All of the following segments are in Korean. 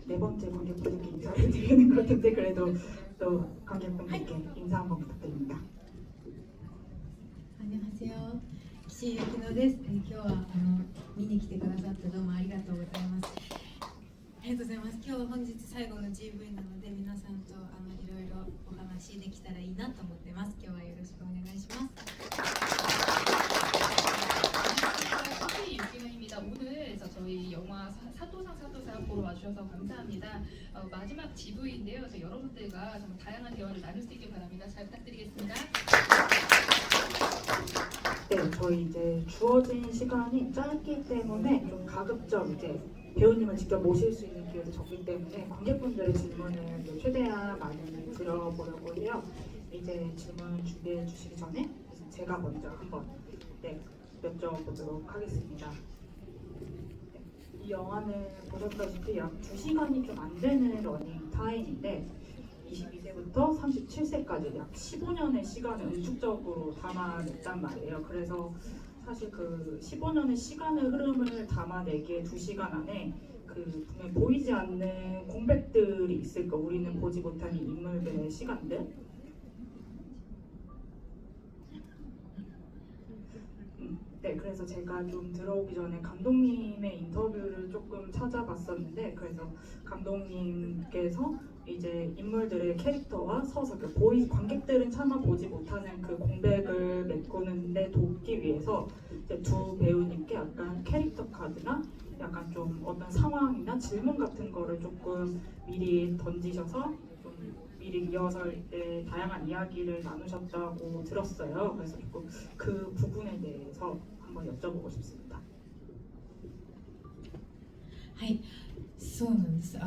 네 번째 관객분들께 인사를 드리는 것 같은데 그래도 또 관객분들께 인사 한번 부탁드립니다. 안녕하세요. 岸井ゆきのです。今日は見に来てくださってどうもありがとうございます。ありがとうございます。今日は本日最後の GV なので皆さんといろいろお話できたらいいなと思ってます。今日はよろしくお願いします。 유기노입니다. 오늘 저희 영화 사도상 보러 와주셔서 감사합니다. 마지막 GV인데요. 여러분들과 정말 다양한 대화를 나눌 수 있길 바랍니다. 잘 부탁드리겠습니다. 네, 저희 이제 주어진 시간이 짧기 때문에 좀 가급적 이제 배우님을 직접 모실 수 있는 기회도 적기 때문에 관객분들의 질문을 최대한 많이 들어보려고 해요. 이제 질문 준비해 주시기 전에 제가 먼저 한번 여쭤보도록 하겠습니다. 이 영화는 보셨다시피 약 2시간이 좀 안 되는 러닝 타임인데 22세부터 37세까지 약 15년의 시간을 응축적으로 담아냈단 말이에요. 그래서 사실 그 15년의 시간의 흐름을 담아내기에 2시간 안에 그 분명히 보이지 않는 공백들이 있을 거, 우리는 보지 못하는 인물들의 시간들. 네, 그래서 제가 좀 들어오기 전에 감독님의 인터뷰를 조금 찾아봤었는데, 그래서 감독님께서 이제 인물들의 캐릭터와 서서 관객들은 차마 보지 못하는 그 공백을 메꾸는데 돕기 위해서 이제 두 배우님께 약간 캐릭터 카드나 약간 좀 어떤 상황이나 질문 같은 거를 조금 미리 던지셔서 좀 미리 리허설 때 다양한 이야기를 나누셨다고 들었어요. 그래서 조금 그 부분에 대해서 한번 여쭤보고 싶습니다. はい、そうなんです。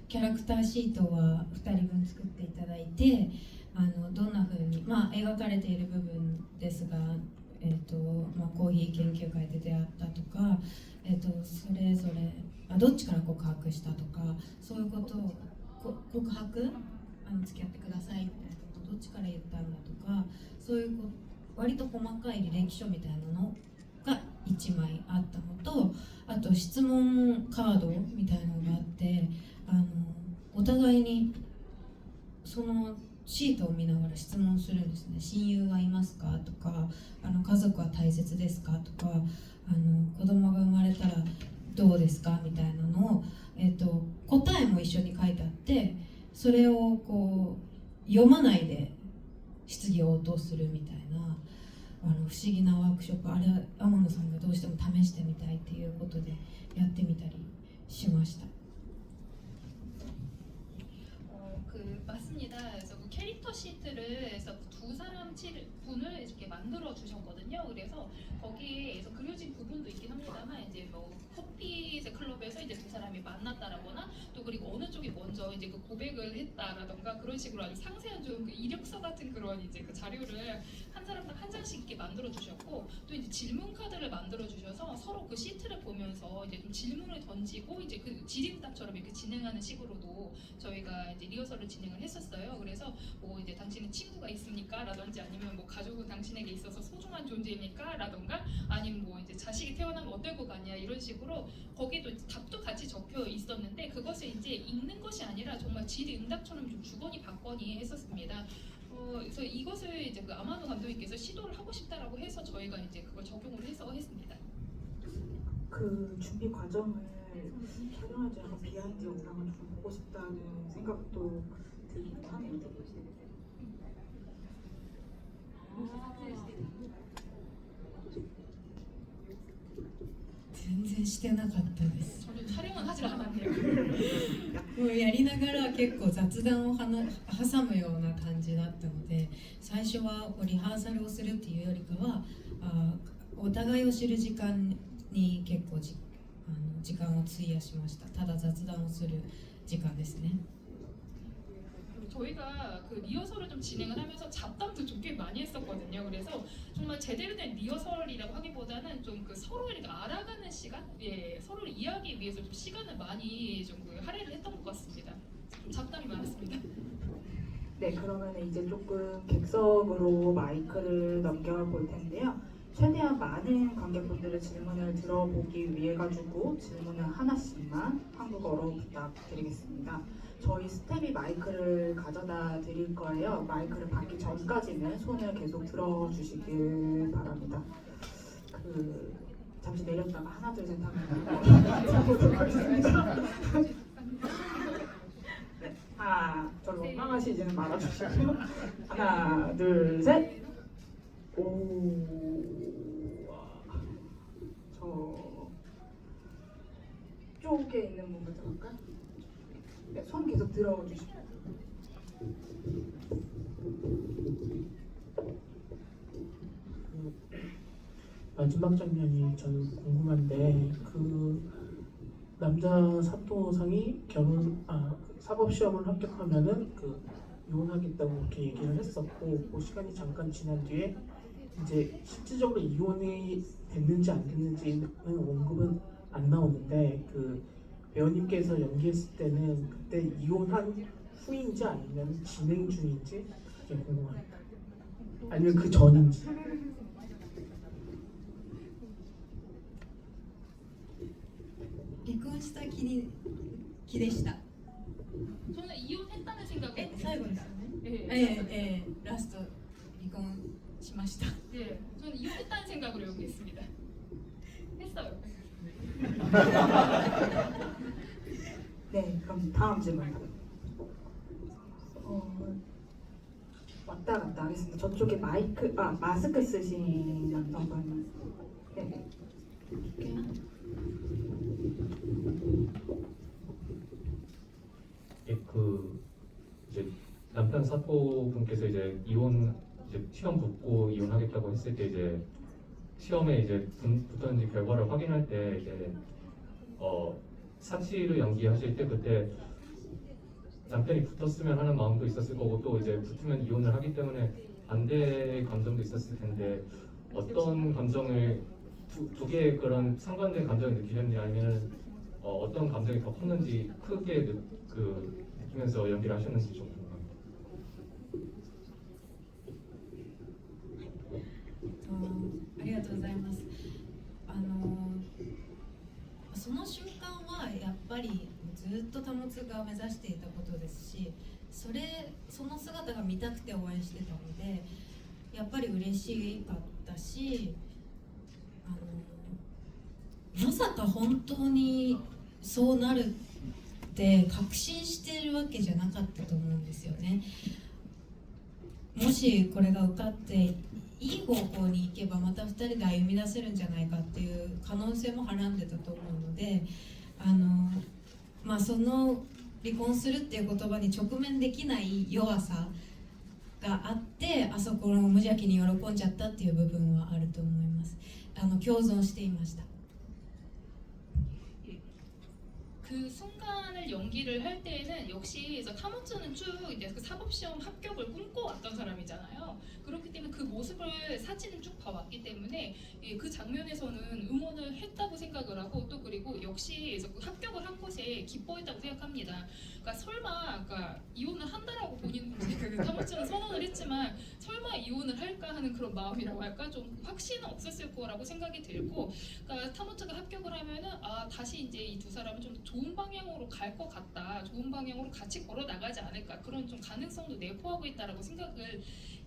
キャラクターシートは2人分作っていただいて、どんな風に描かれている部分ですが、コーヒー研究会で出会ったとか、それぞれどっちから告白したとか、そういうことを告白付き合ってくださいみたいなことどっちから言ったんだとか、そういう割と細かい履歴書みたいなのが1枚あったのと、あと質問カードみたいなのがあって、お互いにそのシートを見ながら質問するんですね。親友はいますかとか、家族は大切ですかとか、子供が生まれたらどうですかみたいなのを、答えも一緒に書いてあって、それをこう読まないで質疑応答するみたいな不思議なワークショップ、あれは天野さんがどうしても試してみたいっていうことでやってみたりしました。 맞습니다. 그래서 그 캐릭터 시트를 해서 두 사람 분을 이렇게 만들어 주셨거든요. 그래서 거기에서 그려진 부분도 있긴 합니다만 이제 뭐 커피의 클럽에서 이제 두 사람이 만났다라거나 또 그리고 어느 쪽이 먼저 이제 그 고백을 했다라던가 그런 식으로 아주 상세한 좀 그 이력서 같은 그런 이제 그 자료를 한 사람당 한 장씩 이렇게 만들어 주셨고, 또 이제 질문 카드를 만들어 주셔서 서로 그 시트를 보면서 이제 좀 질문을 던지고 이제 그 질의응답처럼 이렇게 진행하는 식으로도 저희가 이제 리허설을 진행을 했었어요. 그래서 뭐 이제 당신은 친구가 있습니까? 라든지 아니면 뭐 가족은 당신에게 있어서 소중한 존재입니까? 라던가 아니면 뭐 이제 자식이 태어나면 어떨 것 같냐 이런 식으로 거기도 답도 같이 적혀 있었는데, 그것을 이제 읽는 것이 아니라 정말 질의응답처럼 좀 주거니 받거니 했었습니다. 그래서 이것을 이제 그 아마노 감독님께서 시도를 하고 싶다라고 해서 저희가 이제 그걸 적용을 해서 했습니다. 그 준비 과정을 촬영하지 않고 비하인드 영상을 좀 보고 싶다는 생각도 들긴 하네요. 全然してなかったです。 저는 촬영은 하질 않았네요. もうやりながら結構雑談を挟むような感じだったので、最初はリハーサルをするっていうよりかはお互いを知る時間に結構時間を費やしました。ただ雑談をする時間ですね。 저희가 그 리허설을 좀 진행을 하면서 잡담도 좀 꽤 많이 했었거든요. 그래서 정말 제대로 된 리허설이라고 하기보다는 좀 그 서로를 알아가는 시간, 서로를 이해하기 위해서 좀 시간을 많이 좀 그 할애를 했던 것 같습니다. 좀 잡담이 많았습니다. 네, 그러면 이제 조금 객석으로 마이크를 넘겨볼 텐데요. 최대한 많은 관객분들의 질문을 들어보기 위해 가지고 질문을 하나씩만 한국어로 부탁드리겠습니다. 저희 스텝이 마이크를 가져다 드릴 거예요. 마이크를 받기 전까지는 손을 계속 들어주시길 바랍니다. 잠시 내렸다가 하나 둘 셋 하면 보도록 하겠습니다. 네, 저를 원망하시지는 말아주시고요. 하나 둘 셋. 쪽에 있는 분부터 볼까요? 네, 손 계속 들어주시고. 마지막 장면이 저는 궁금한데 남자 사또상이 사법 시험을 합격하면은 이혼하겠다고 그렇게 얘기를 했었고 그 시간이 잠깐 지난 뒤에 이제 실질적으로 이혼이 됐는지 안 됐는지는 언급은 안 나오는데 배우님께서 연기했을 때는 그때 이혼한 후인지 아니면 진행 중인지 그게 궁금합니다. 아니면 그 전인지. 離婚した気でした。 저는 이혼했다는 생각을 最後ですよね。 예, ラスト離婚しました。 예, 저는 이혼했다는 생각으로 여기있습니다. 했어요. 네, 그럼 다음 질문. 왔다 갔다 하겠습니다. 저쪽에 마스크 쓰신 남성분. 네. 이제 남편 사또분께서 이제 시험 붙고 이혼하겠다고 했을 때 이제 시험에 이제 붙었는지 결과를 확인할 때 이제 사치를 연기하실 때 그때 남편이 붙었으면 하는 마음도 있었을 거고 또 이제 붙으면 이혼을 하기 때문에 반대의 감정도 있었을 텐데 어떤 감정을 두 개의 그런 상반된 감정을 느끼셨는지 아니면 어떤 감정이 더 컸는지 크게 느끼면서 연기를 하셨는지 좀 궁금합니다. ありがとうございます。その瞬間はやっぱりずっと保つが目指していたことですし、その姿が見たくて応援してたので、やっぱり嬉しかったし、まさか本当にそうなるって確信しているわけじゃなかったと思うんですよね。もしこれが受かっていい方向に行けばまた2人で歩み出せるんじゃないかっていう可能性もはらんでたと思うので、その離婚するっていう言葉に直面できない弱さがあってあそこの無邪気に喜んじゃったっていう部分はあると思います。共存していました。 그 순간을 연기를 할 때에는 역시 타모츠는 쭉 이제 그 사법시험 합격을 꿈꿔왔던 사람이잖아요. 그렇기 때문에 그 모습을 사진을 쭉 봐왔기 때문에 그 장면에서는 응원을 했다고 생각을 하고 또 그리고 역시 그 합격을 한 것에 기뻐했다고 생각합니다. 그러니까 이혼을 한다라고 본인 그 타모츠는 선언을 했지만 설마 이혼을 할까 하는 그런 마음이라고 할까 좀 확신은 없었을 거라고 생각이 들고, 그러니까 타모츠가 합격을 하면은 다시 이제 이 두 사람은 좀 좋은 방향으로 갈 것 같다, 좋은 방향으로 같이 걸어 나가지 않을까 그런 좀 가능성도 내포하고 있다라고 생각을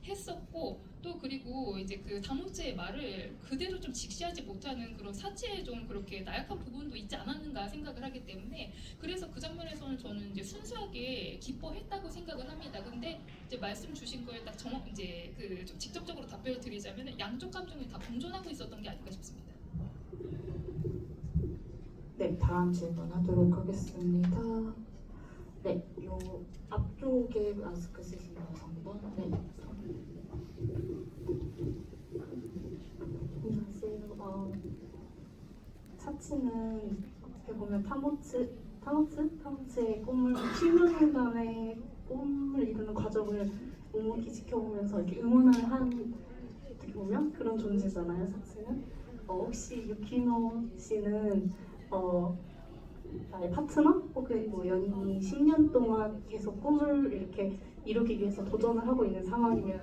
했었고, 또 그리고 이제 그 다모츠의 말을 그대로 좀 직시하지 못하는 그런 사치에 좀 그렇게 나약한 부분도 있지 않았는가 생각을 하기 때문에 그래서 그 장면에서는 저는 이제 순수하게 기뻐했다고 생각을 합니다. 근데 이제 말씀 주신 거에 딱 이제 그 좀 직접적으로 답변을 드리자면 양쪽 감정이 다 공존하고 있었던 게 아닐까 싶습니다. 네, 다음 질문 하도록 하겠습니다. 네, 요 앞쪽에 마스크 쓰신 여성분. 네. 안녕하세요. 사치는 어떻게 보면 타모츠의 꿈을 10년간의 꿈을 이루는 과정을 묵묵히 지켜보면서 이렇게 응원을 한 어떻게 보면 그런 존재잖아요, 사치는. 혹시 유키노 씨는 나의 파트너 혹은 연인이 10년 동안 계속 꿈을 이렇게 이루기 위해서 도전을 하고 있는 상황이면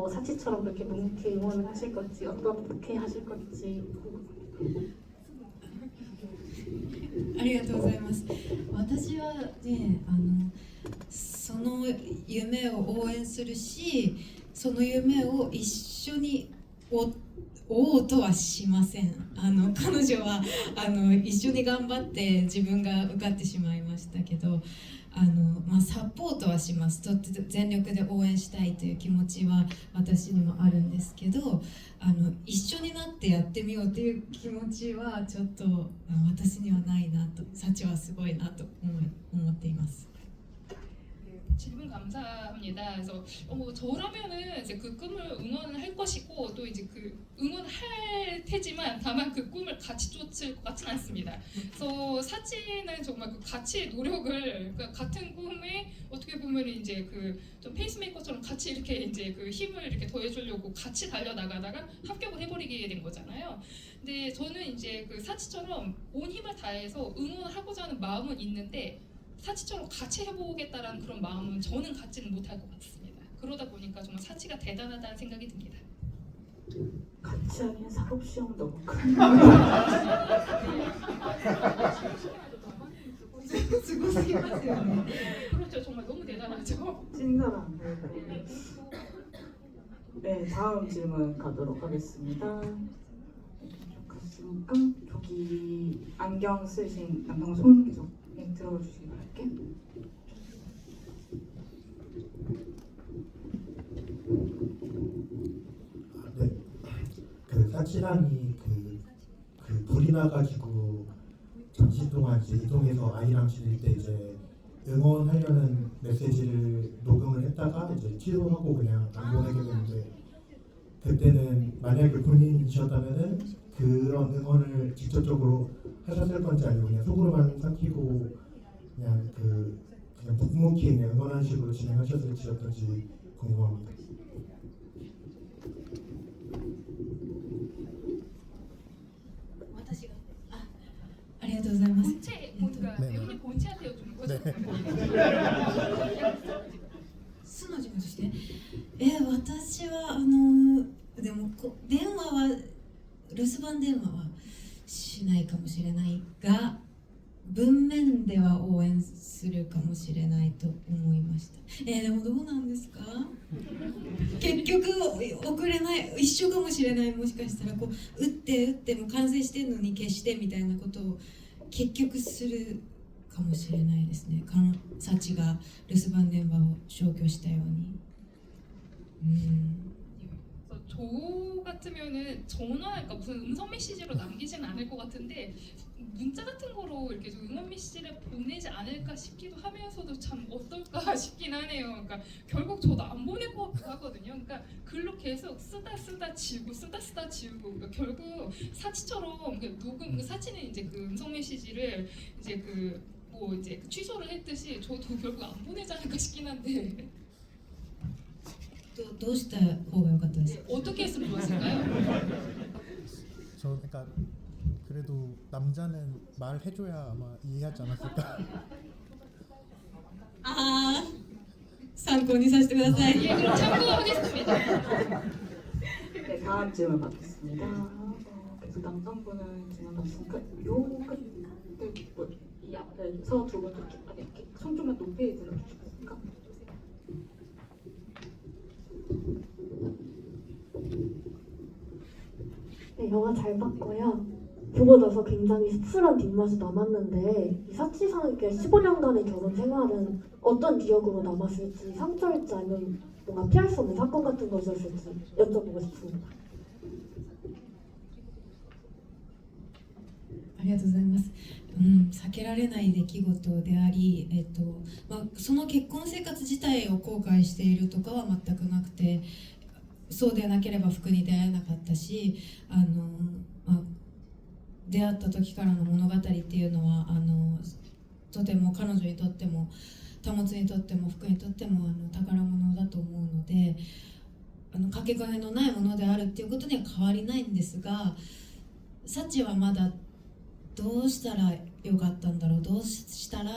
사치처럼 그렇게 묵묵히 응원을 하실 건지 어떻게 하실 건지 ありがとうございます。私はね、その夢を応援するし、その夢を一緒に追おうとはしません。彼女は一緒に頑張って自分が受かってしまいましたけど、サポートはします。とって全力で応援したいという気持ちは私にもあるんですけど、一緒になってやってみようという気持ちはちょっと私にはないなと、サチはすごいなと思っています。 질문 감사합니다. 그래서 저라면은 이제 그 꿈을 응원할 것이고 또 이제 그 응원할 테지만 다만 그 꿈을 같이 쫓을 것 같지는 않습니다. 그래서 사치는 정말 그 같이 노력을 그러니까 같은 꿈에 어떻게 보면 이제 그 좀 페이스메이커처럼 같이 이렇게 이제 그 힘을 이렇게 더해주려고 같이 달려 나가다가 합격을 해버리게 된 거잖아요. 근데 저는 이제 그 사치처럼 온 힘을 다해서 응원하고자 하는 마음은 있는데. 사치처럼 같이 해보겠다라는 그런 마음은 저는 갖지는 못할 것 같습니다. 그러다 보니까 정말 사치가 대단하다는 생각이 듭니다. 같이 하기엔 사법 시험 너무 큰. 그렇죠. 정말 너무 대단하죠. 찐사람. 네, 다음 질문 가도록 하겠습니다. 갔으니까 저기 안경 쓰신 남성 손 계속 들어봐 주시기 바랄게요. 네, 그 사치랑이 그 불이 나가지고 잠시 동안 이제 이동해서 아이랑 지낼 때 이제 응원하려는 메시지를 녹음을 했다가 이제 취소하고 그냥 안 보내게 됐는데 그때는 만약에 본인이셨다면은 그런 응원을 직접적으로 하셨을 건지 아니면 그냥 속으로만 삼키고 그냥 그냥 묵묵히 그냥 응원하는 식으로 진행하셨을지 어떤지 궁금합니다. ありがとうございます。 본체 그러니까 배우님 본체한테 여쭈는 거죠. 素の自分として、私はでも電話は留守番電話はしないかもしれないが、文面では応援するかもしれないと思いました。でもどうなんですか？結局送れない、一緒かもしれない。もしかしたらこう打っても完成してんのに消してみたいなことを結局するかもしれないですね。サチが留守番電話を消去したように。저 같으면은 전화, 그러니까 무슨 음성 메시지로 남기진 않을 것 같은데 문자 같은 거로 이렇게 좀 응원 메시지를 보내지 않을까 싶기도 하면서도 참 어떨까 싶긴 하네요. 그러니까 결국 저도 안 보낼 것 같기도 하거든요. 그러니까 글로 계속 쓰다 지우고 그러니까 결국 사치처럼 녹음, 사치는 이제 그 음성 메시지를 이제 뭐 이제 취소를 했듯이 저도 결국 안 보내지 않을까 싶긴 한데. どうした方が良かったですか？ 어떻게 했으면 좋았을까요? 저 그러니까 그래도 남자는 말해줘야 아마 이해하지 않았을까. 参考にさせてください。 예, 그럼 참고하겠습니다. 네, 다음 질문 받겠습니다. 계속 남성분은 지나갔으니까 요 끝에 이 앞에서 두 분도 이렇게 손 좀만 높이 들어주시겠습니까? 네, 영화 잘 봤고요. 보고 나서 굉장히 씁쓸한 뒷맛이 남았는데 이 사치상에게 15년간의 결혼 생활은 어떤 기억으로 남았을지, 상처일지 아니면 뭔가 피할 수 없는 사건 같은 것이었을지 여쭤보고 싶습니다. ありがとうございます。避けられない出来事であり、その結婚生活自体を後悔しているとかは全くなくて、そうでなければ服に出会えなかったし、出会った時からの物語っていうのはとても彼女にとっても貨物にとっても服にとっても宝物だと思うので、かけがえのないものであるっていうことには変わりないんですが、サチはまだどうしたらよかったんだろう、どうしたら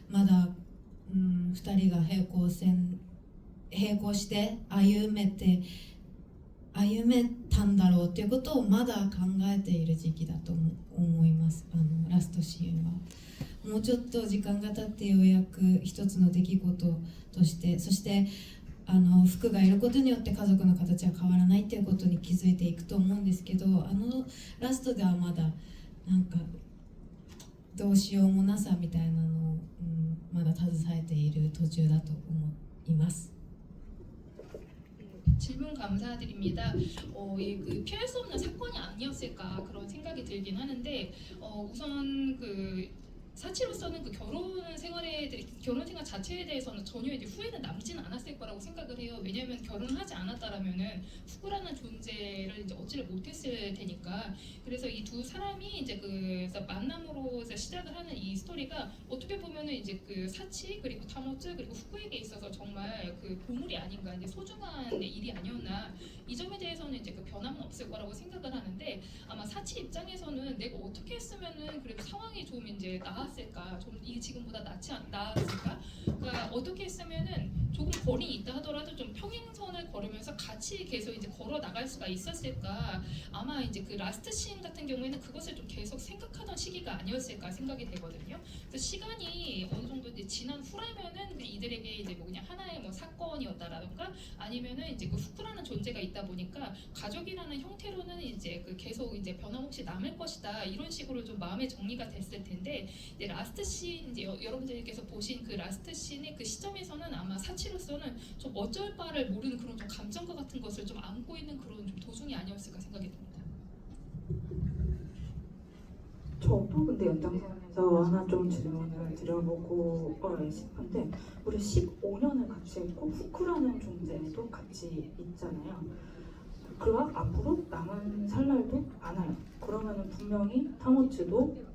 まだ、2人が平行線並行して歩めたんだろうっていうことをまだ考えている時期だと思います。ラストシーンはもうちょっと時間が経ってようやく一つの出来事として、そして服がいることによって家族の形は変わらないっていうことに気づいていくと思うんですけど、ラストではまだなんかどうしようもなさみたいなのを、まだ携えている途中だと思います。 질문 감사드립니다. 그 피할 수 없는 사건이 아니었을까 그런 생각이 들긴 하는데 우선 그 사치로서는 그 결혼 생활 자체에 대해서는 전혀 이제 후회는 남지는 않았을 거라고 생각을 해요. 왜냐하면 결혼하지 않았다라면은 후구라는 존재를 이제 얻지를 못했을 테니까. 그래서 이 두 사람이 이제 그래서 만남으로 시작을 하는 이 스토리가 어떻게 보면은 이제 그 사치 그리고 타모츠 그리고 후구에게 있어서 정말 그 보물이 아닌가, 이제 소중한 일이 아니었나, 이 점에 대해서는 이제 그 변함은 없을 거라고 생각을 하는데, 아마 사치 입장에서는 내가 어떻게 했으면은 그래도 상황이 좀 이제 나았을까, 좀 이게 지금보다 나았을까, 그러니까 어떻게 했으면은 조금 거리 있다 하더라도 좀 평행선을 걸으면서 같이 계속 이제 걸어 나갈 수가 있었을까. 아마 이제 그 라스트 씬 같은 경우에는 그것을 좀 계속 생각하던 시기가 아니었을까 생각이 되거든요. 그래서 시간이 어느 정도 이제 지난 후라면은 이들에게 이제 뭐 그냥 하나의 뭐 사건이었다라던가 아니면은 이제 그 후쿠라는 존재가 있다 보니까 가족이라는 형태로는 이제 그 계속 이제 변함없이 남을 것이다, 이런 식으로 좀 마음의 정리가 됐을 텐데, 이제 라스트 씬, 이제 여러분들께서 보신 그 라스트 씬의 그 시점에서는 아마 사치로서는 좀 어쩔 바를 모르는 그런 좀 감정과 같은 것을 좀 안고 있는 그런 좀 도중이 아니었을까 생각이 듭니다. 저도 근데 연장선에서 하나 좀 질문을 드려보고 싶은데, 우리 15년을 같이 했고 후쿠라는 존재도 같이 있잖아요. 그와 앞으로 남은 살 날도 많아요. 그러면은 분명히 타모츠도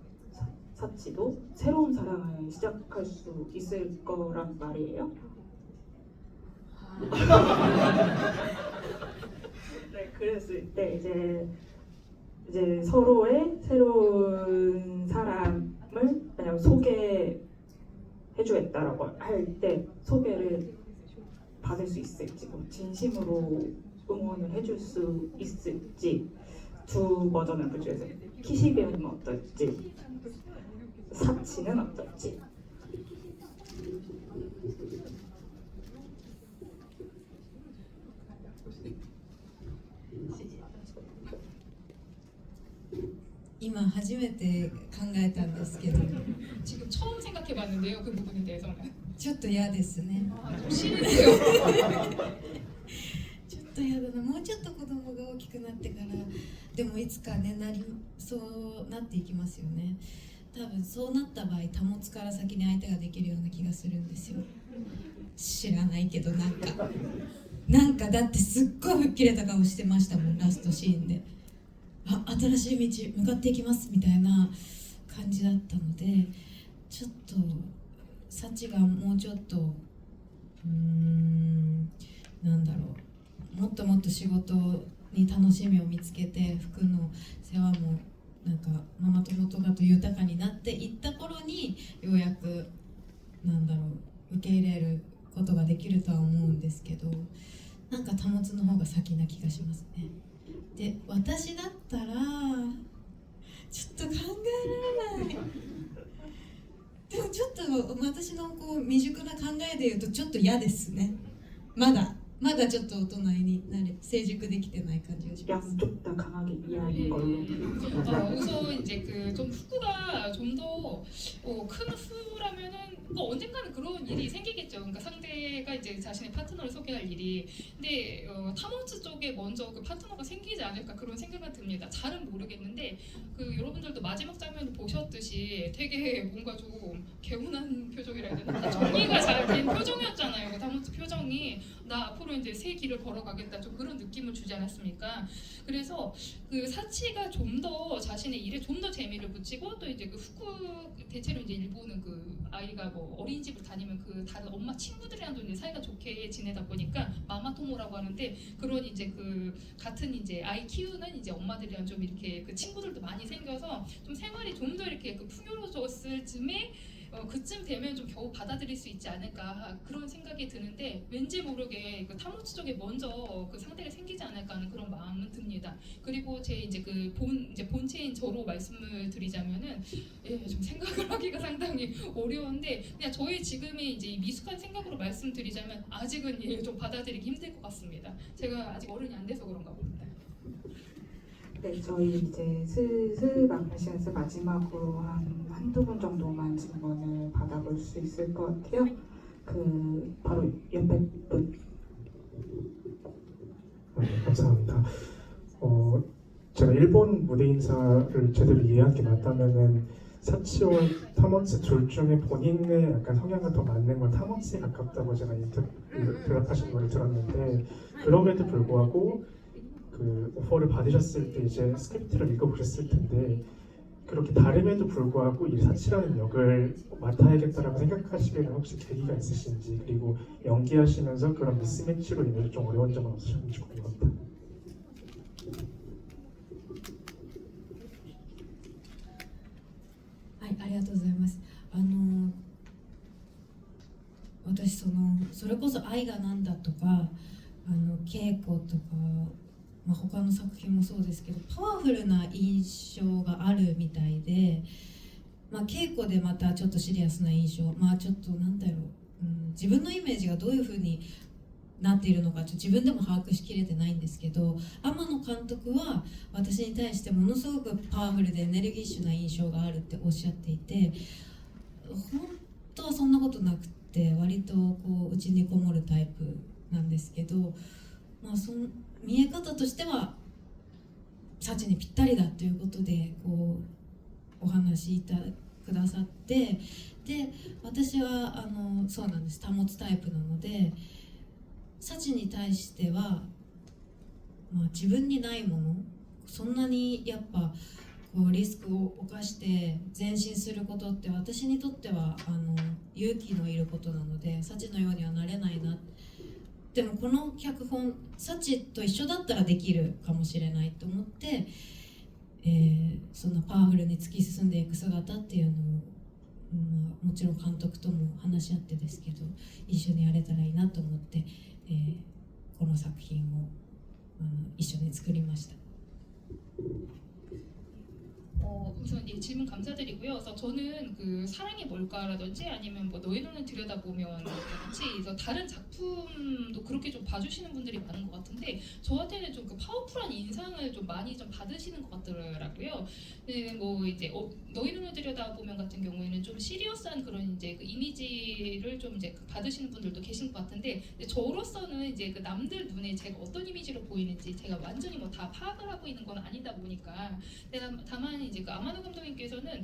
사치도 새로운 사랑을 시작할 수 있을 거란 말이에요. 네, 그랬을 때 이제 서로의 새로운 사람을 그냥 소개해주겠다라고 할 때 소개를 받을 수 있을지, 뭐 진심으로 응원을 해줄 수 있을지, 두 버전을 보여줘서 키시베는 어떨지, 사치는 어떨지.今初めて考えたんですけど 지금 처음 생각해봤는데요, 그 부분에 대해서는. ちょっと嫌ですね。 좀 싫은데요. ちょっと嫌だな。もうちょっと子供が大きくなってから、でもいつかねそうなっていきますよね。多分そうなった場合、タモツから先に相手ができるような気がするんですよ。知らないけどなんかだってすっごい吹っ切れた顔してましたもん、ラストシーンで。新しい道向かっていきますみたいな感じだったので、ちょっとサチがもうちょっとなんだろう、もっともっと仕事に楽しみを見つけて、服の世話もなんかママ友とかと豊かになっていった頃にようやくなんだろう、受け入れることができるとは思うんですけど、なんか保つの方が先な気がしますね。で、私だったらちょっと考えられない。でもちょっと私のこう未熟な考えで言うとちょっと嫌ですね。まだちょっと大人に成熟できてない感じがします。 양쪽 다 강하게 이해하는 걸로. 우선 이제 그 좀 후구가 좀 더 큰 후라면은 언젠가는 그런 일이 생기겠죠. 그러니까 상대가 이제 자신의 파트너를 소개할 일이. 근데 타모츠 쪽에 먼저 그 파트너가 생기지 않을까 그런 생각은 듭니다. 잘은 모르겠는데 그 여러분들도 마지막 장면을 보셨듯이 되게 뭔가 좀 개운한 표정이라 해야 되나? 정리가 잘 된 표정이었잖아요. 그 타모츠 표정이 나 앞으로 이제 새 길을 걸어가겠다, 좀 그런 느낌을 주지 않았습니까? 그래서 그 사치가 좀 더 자신의 일에 좀 더 재미를 붙이고, 또 이제 그 후쿠 대체로 이제 일본은 그 아이가 뭐 어린이집을 다니면 그 다른 엄마 친구들이랑도 이제 사이가 좋게 지내다 보니까 마마토모라고 하는데, 그런 이제 그 같은 이제 아이 키우는 이제 엄마들이랑 좀 이렇게 그 친구들도 많이 생겨서 좀 생활이 좀 더 이렇게 그 풍요로워졌을 즈음에 그쯤 되면 좀 겨우 받아들일 수 있지 않을까 그런 생각이 드는데 왠지 모르게 그 타모츠 쪽에 먼저 그 상대가 생기지 않을까 하는 그런 마음은 듭니다. 그리고 제 이제 그 본체인 저로 말씀을 드리자면은 좀 생각을 하기가 상당히 어려운데 그냥 저의 지금의 이제 이 미숙한 생각으로 말씀드리자면 아직은 좀 받아들이기 힘들 것 같습니다. 제가 아직 어른이 안 돼서 그런가 봅니다. 네, 저희 이제 슬슬 마무리 시간에서 마지막으로 한두 분 정도만 질문을 받아볼 수 있을 것 같아요. 그 바로 옆에 분. 네, 감사합니다. 제가 일본 무대 인사를 제대로 이해한 게 맞다면은 사치와 타모츠 둘 중에 본인의 약간 성향과 더 맞는 건 타모츠에 가깝다고 제가 대답하신 걸 들었는데 그럼에도 불구하고 그 오퍼를 받으셨을 때 이제 스크립트를 읽어보셨을 텐데 그렇게 다름에도 불구하고 이 사치라는 역을 맡아야겠다라고 생각하시게 된 혹시 계기가 있으신지 그리고 연기하시면서 그런 미스매치로 인해서 좀 어려운 점은 없으셨는지 궁금합니다. はい、ありがとうございます。私それこそ愛がなんだとか稽古とか、他の作品もそうですけどパワフルな印象があるみたいで、稽古でまたちょっとシリアスな印象、ちょっとなんだろう、自分のイメージがどういう風になっているのか自分でも把握しきれてないんですけど、天野監督は私に対してものすごくパワフルでエネルギッシュな印象があるっておっしゃっていて、本当はそんなことなくて割とこう内にこもるタイプなんですけど、その見え方としてはサチにぴったりだということでこうお話しくださって、で私はそうなんです、保つタイプなのでサチに対しては、自分にないもの、そんなにやっぱこうリスクを冒して前進することって私にとっては勇気のいることなのでサチのようにはなれないな。でもこの脚本サチと一緒だったらできるかもしれないと思って、そんなパワフルに突き進んでいく姿っていうのを、もちろん監督とも話し合ってですけど一緒にやれたらいいなと思って、この作品を一緒に作りました。 우선 질문 감사드리고요. 그래서 저는 그 사랑이 뭘까라든지 아니면 뭐 너의 눈을 들여다보면 같이 다른 작품도 그렇게 좀 봐주시는 분들이 많은 것 같은데 저한테는 좀 그 파워풀한 인상을 좀 많이 좀 받으시는 것 같더라고요. 네, 뭐 이제 너의 눈을 들여다보면 같은 경우에는 좀 시리어스한 그런 이제 그 이미지를 좀 이제 받으시는 분들도 계신 것 같은데 저로서는 이제 그 남들 눈에 제가 어떤 이미지로 보이는지 제가 완전히 뭐 다 파악을 하고 있는 건 아니다 보니까 다만 이제 그 아마노 감독님께서는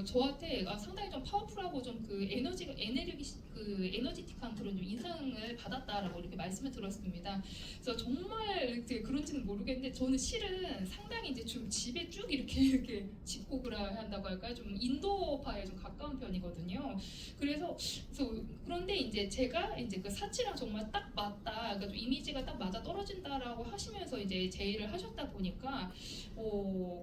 저한테 상당히 좀 파워풀하고 좀 그 에너지틱한 그런 좀 인상을 받았다라고 이렇게 말씀을 들었습니다. 그래서 정말 그런지는 모르겠는데 저는 실은 상당히 이제 좀 집에 쭉 이렇게 집콕을 한다고 할까요? 좀 인도파에 좀 가까운 편이거든요. 그래서 그런데 이제 제가 이제 그 사치랑 정말 딱 맞다, 그러니까 좀 이미지가 딱 맞아 떨어진다라고 하시면서 이제 제의를 하셨다 보니까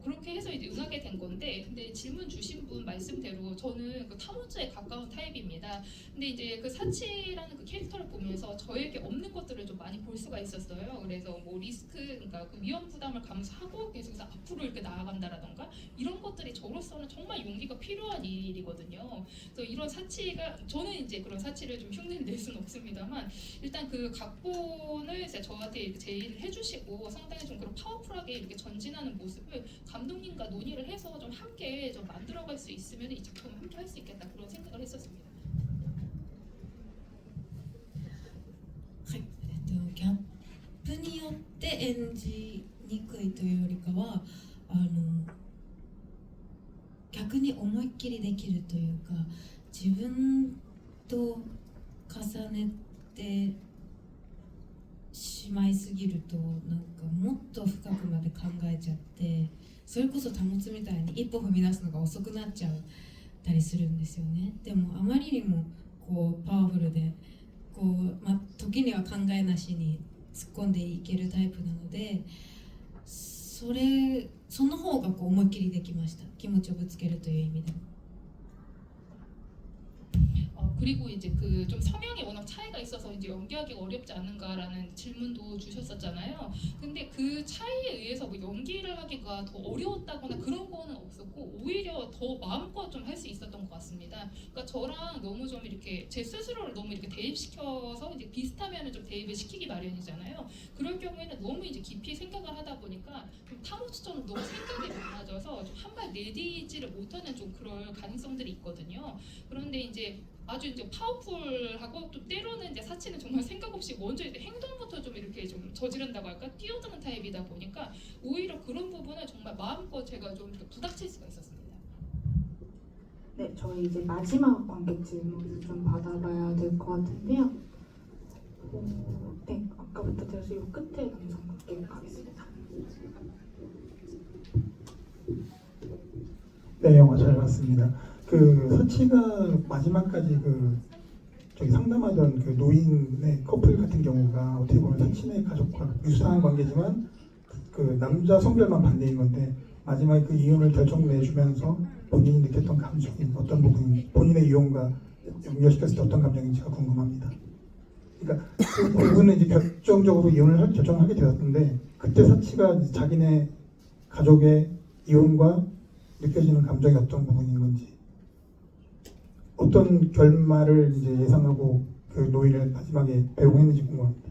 그렇게 해서 이제 응하게 된 건데, 근데 질문 주신 분 말씀대로 저는 그 타모츠에 가까운 타입입니다. 근데 이제 그 사치라는 그 캐릭터를 보면서 저에게 없는 것들을 좀 많이 볼 수가 있었어요. 그래서 뭐 리스크, 그러니까 그 위험 부담을 감수하고 계속해서 앞으로 이렇게 나아간다라던가 이런 것들이 저로서는 정말 용기가 필요한 일이거든요. 그래서 이런 사치가 저는 이제 그런 사치를 좀 흉내를 낼 수는 없습니다만 일단 그 각본을 이제 저한테 제의를 해주시고 상당히 좀 그런 파워풀하게 이렇게 전진하는 모습을 감독님과 논의를 해서 좀 함께 좀 만들어갈 수 있으면 이 작품을 함께 할 수 있겠다 그런 생각을 했었습니다. ギャップによって演じにくいというよりかは逆に思いっきりできるというか自分と重ねてしまいすぎるとなんかもっと深くまで考えちゃってそれこそ保つみたいに一歩踏み出すのが遅くなっちゃったりするんですよね。でもあまりにもこうパワフルで時には考えなしに突っ込んでいけるタイプなのでその方が思いっきりできました。気持ちをぶつけるという意味でも。 그리고 이제 그 좀 성향이 워낙 차이가 있어서 이제 연기하기가 어렵지 않은가라는 질문도 주셨었잖아요. 근데 그 차이에 의해서 뭐 연기를 하기가 더 어려웠다거나 그런 거는 없었고 오히려 더 마음껏 좀 할 수 있었던 것 같습니다. 그러니까 저랑 너무 좀 이렇게 제 스스로를 너무 이렇게 대입시켜서 이제 비슷하면은 좀 대입을 시키기 마련이잖아요. 그럴 경우에는 너무 이제 깊이 생각을 하다 보니까 좀 타모츠처럼 너무 생각이 많아져서 좀 한 발 내디지를 못하는 좀 그럴 가능성들이 있거든요. 그런데 이제 아주 이제 파워풀하고 또 때로는 이제 사치는 정말 생각 없이 먼저 이제 행동부터 좀 이렇게 좀 저지른다고 할까 뛰어드는 타입이다 보니까 오히려 그런 부분은 정말 마음껏 제가 좀 이렇게 부닥칠 수가 있었습니다. 네, 저희 이제 마지막 관객 질문을 좀 받아봐야 될 것 같은데요. 네, 아까부터 들어서 이 끝에 영상 관객 가겠습니다. 네, 영화 잘 봤습니다. 그 서치가 마지막까지 그 저기 상담하던 그 노인의 커플 같은 경우가 어떻게 보면 서치네 가족과 유사한 관계지만 그 남자 성별만 반대인 건데 마지막에 그 이혼을 결정 내주면서 본인이 느꼈던 감정이 어떤 부분이 본인의 이혼과 연결시켰을 때 어떤 감정인지가 궁금합니다. 그러니까 그 부분은 이제 결정적으로 이혼을 결정을 하게 되었는데 그때 서치가 이제 자기네 가족의 이혼과 느껴지는 감정이 어떤 부분인 건지 어떤 결말을 이제 예상하고 그 노인을 마지막에 배웅했는지 궁금합니다.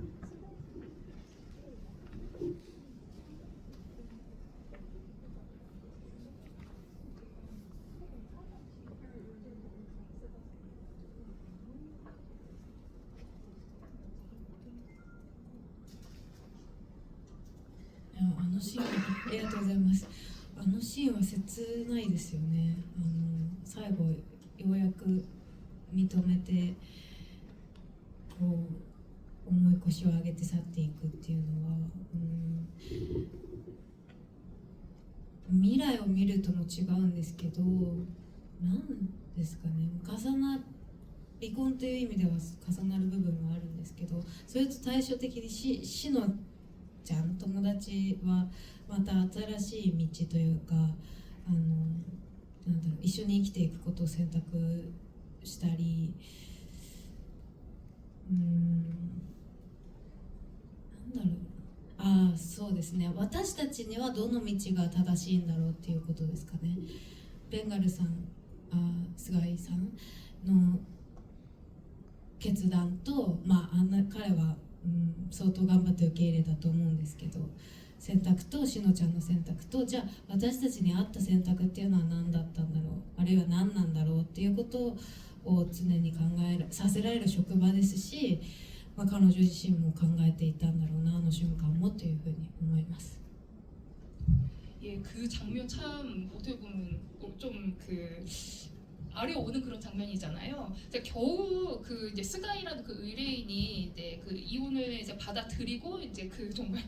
シーンありがとうございます。あのシーンは切ないですよね。最後ようやく認めてこう重い腰を上げて去っていくっていうのは、未来を見るとも違うんですけど、なんですかね、離婚という意味では重なる部分もあるんですけど、それと対照的にしのちゃん友達はまた新しい道というかなんだろう、一緒に生きていくことを選択したり、なんだろう、そうですね、私たちにはどの道が正しいんだろうっていうことですかね。ベンガルさん、菅井さんの決断と、彼は相当頑張って受け入れたと思うんですけど、選択としのちゃんの選択と、じゃあ私たちに合った選択っていうのは何だったんだろう、あるいは何なんだろうっていうことを常に考えさせられる職場ですし、彼女自身も考えていたんだろうな、あの瞬間もというふうに思います。예, 그 장면 참 어떻게 보면 좀 그 아려오는 그런 장면이잖아요. 이제 겨우 그 이제 스가이라는 그 의뢰인이 이제 그 이혼을 이제 받아들이고 이제 그 정말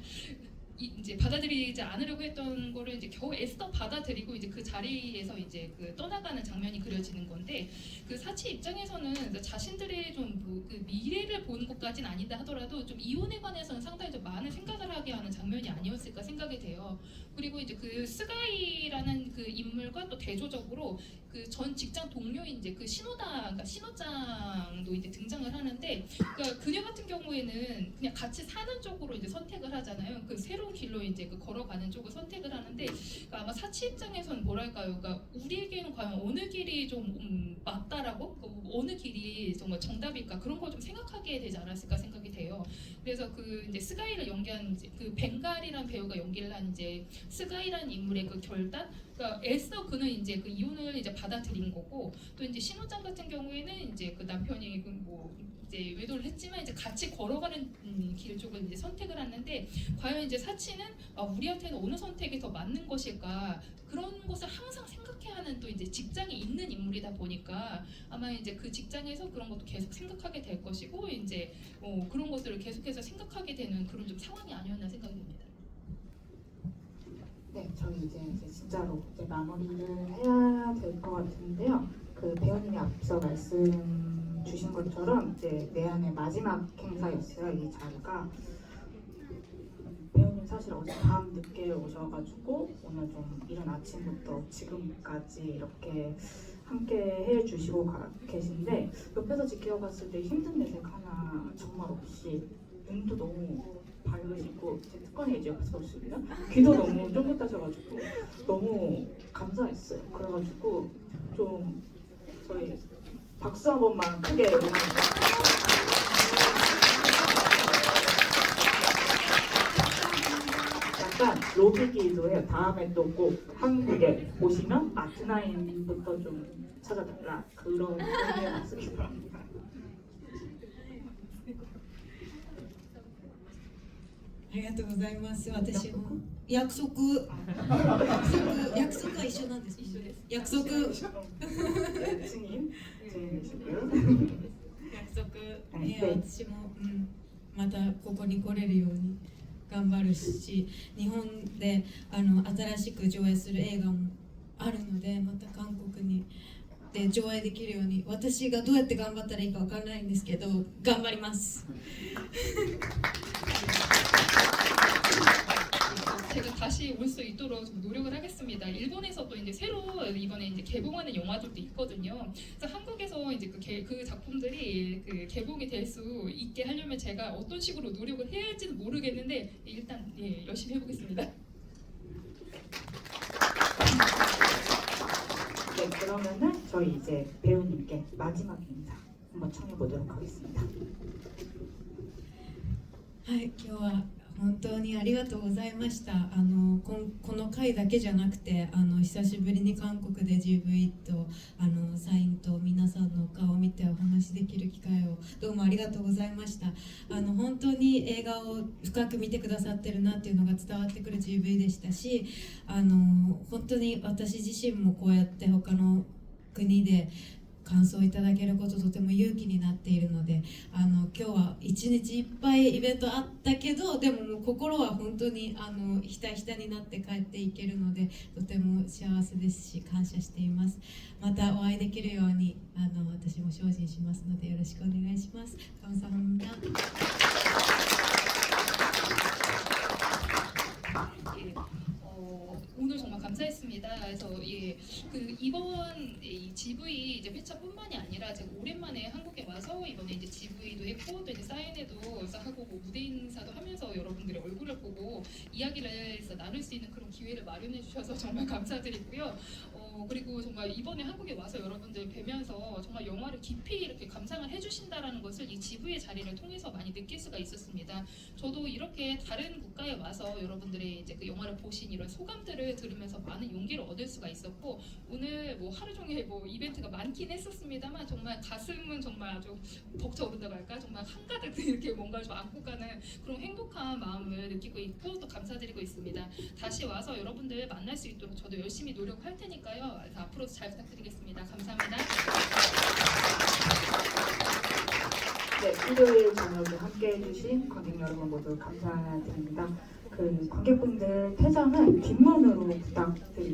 이제 받아들이지 않으려고 했던 거를 이제 겨우 애써 받아들이고 이제 그 자리에서 이제 그 떠나가는 장면이 그려지는 건데, 그 사치 입장에서는 자신들의 좀그 미래를 보는 것까지는 아니다 하더라도 좀 이혼에 관해서는 상당히 좀 많은 생각을 하게 하는 장면이 아니었을까 생각이 돼요. 그리고 이제 그 스가이라는 그 인물과 또 대조적으로 그 전 직장 동료인 이제 그 그러니까 신호장도 이제 등장을 하는데, 그러니까 그녀 같은 경우에는 그냥 같이 사는 쪽으로 이제 선택을 하잖아요. 그 새로운 길로 이제 그 걸어가는 쪽을 선택을 하는데, 그러니까 아마 사치 입장에서는 뭐랄까요, 그러니까 우리에게는 과연 어느 길이 좀 맞다라고, 어느 길이 정말 정답일까, 그런 걸 좀 생각하게 되지 않았을까 생각이 돼요. 그래서 그 이제 스가이를 연기한 이제 그 벵갈이란 배우가 연기를 한 이제 스가이라는 인물의 그 결단, 그러니까 애써 그는 이제 그 이혼을 이제 받아들인 거고, 또 이제 신호장 같은 경우에는 이제 그 남편이 뭐 이제 외도를 했지만 이제 같이 걸어가는 길 쪽을 이제 선택을 하는데, 과연 이제 사치는 우리한테는 어느 선택이 더 맞는 것일까, 그런 것을 항상 생각해야 하는 또 이제 직장에 있는 인물이다 보니까 아마 이제 그 직장에서 그런 것도 계속 생각하게 될 것이고, 이제 그런 것들을 계속해서 생각하게 되는 그런 좀 상황이 아니었나 생각이 듭니다. 네, 저희 이제 진짜로 이제 마무리를 해야 될 것 같은데요. 그 배우님이 앞서 말씀 주신 것처럼 이제 내한의 마지막 행사였어요, 이 자리가. 배우님 사실 어제 밤 늦게 오셔가지고 오늘 좀 이른 아침부터 지금까지 이렇게 함께 해주시고 계신데 옆에서 지켜봤을 때 힘든 내색 하나 정말 없이 눈도 너무 밝으시고 제 특권이 이제 옆에서 볼 수 있나? 귀도 너무 쫑긋하셔가지고 너무 감사했어요. 그래가지고 좀 저희 박수 한 번만 크게 약간 로비기도 해요. 다음에 또 꼭 한국에 오시면 아트나인부터 좀 찾아달라 그런 의미의 말씀이 바랍니다. ありがとうございます。私も約束は一緒なんです。一緒です。約束 신인 제이시고요. 約束。私も、またここに来れるように頑張るし、日本で新しく上映する映画もあるので、また韓国にで上映できるように、私がどうやって頑張ったらいいかわからないんですけど、頑張ります。 제가 다시 올 수 있도록 좀 노력을 하겠습니다. 일본에서 또 이제 새로 이번에 이제 개봉하는 영화들도 있거든요. 그래서 한국에서 이제 그 작품들이 그 개봉이 될 수 있게 하려면 제가 어떤 식으로 노력을 해야 할지는 모르겠는데 일단 열심히 해보겠습니다. 네, 그러면은 저희 이제 배우님께 마지막 인사 한번 청해 보도록 하겠습니다. はい、今日は本当にありがとうございました。この回だけじゃなくて、久しぶりに韓国で GV とサインと皆さんの顔を見てお話しできる機会をどうもありがとうございました。本当に映画を深く見てくださってるなっていうのが伝わってくる GV でしたし、本当に私自身もこうやって他の国で感想をいただけることとても勇気になっているので、今日は一日いっぱいイベントあったけど、でももう心は本当にひたひたになって帰っていけるので、とても幸せですし感謝しています。またお会いできるように私も精進しますのでよろしくお願いします。감사합니다. 오늘 정말 감사했습니다. 그래서 그 이번 이 GV 이제 회차뿐만이 아니라 제가 오랜만에 한국에 와서 이번에 이제 GV도 했고 또 이제 사인회도 하고 뭐 무대 인사도 하면서 여러분들의 얼굴을 보고 이야기를 나눌 수 있는 그런 기회를 마련해 주셔서 정말 감사드리고요. 그리고 정말 이번에 한국에 와서 여러분들 뵈면서 정말 영화를 깊이 이렇게 감상을 해주신다라는 것을 이 GV의 자리를 통해서 많이 느낄 수가 있었습니다. 저도 이렇게 다른 국가에 와서 여러분들의 이제 그 영화를 보신 이런 소감들을 들으면서 많은 용기를 얻을 수가 있었고, 오늘 뭐 하루 종일 뭐 이벤트가 많긴 했었습니다만 정말 가슴은 정말 아주 벅차오른다고 할까, 정말 한가득 이렇게 뭔가 좀 안고 가는 그런 행복한 마음을 느끼고 있고 또 감사드리고 있습니다. 다시 와서 여러분들 만날 수 있도록 저도 열심히 노력할 테니까요. 앞으로도 잘 부탁드리겠습니다. 감사합니다. 네, 일요일 저녁에 함께 해주신 관객 여러분 모두 감사드립니다. 그 관객분들 퇴장은 뒷문으로 부탁드리겠습니다.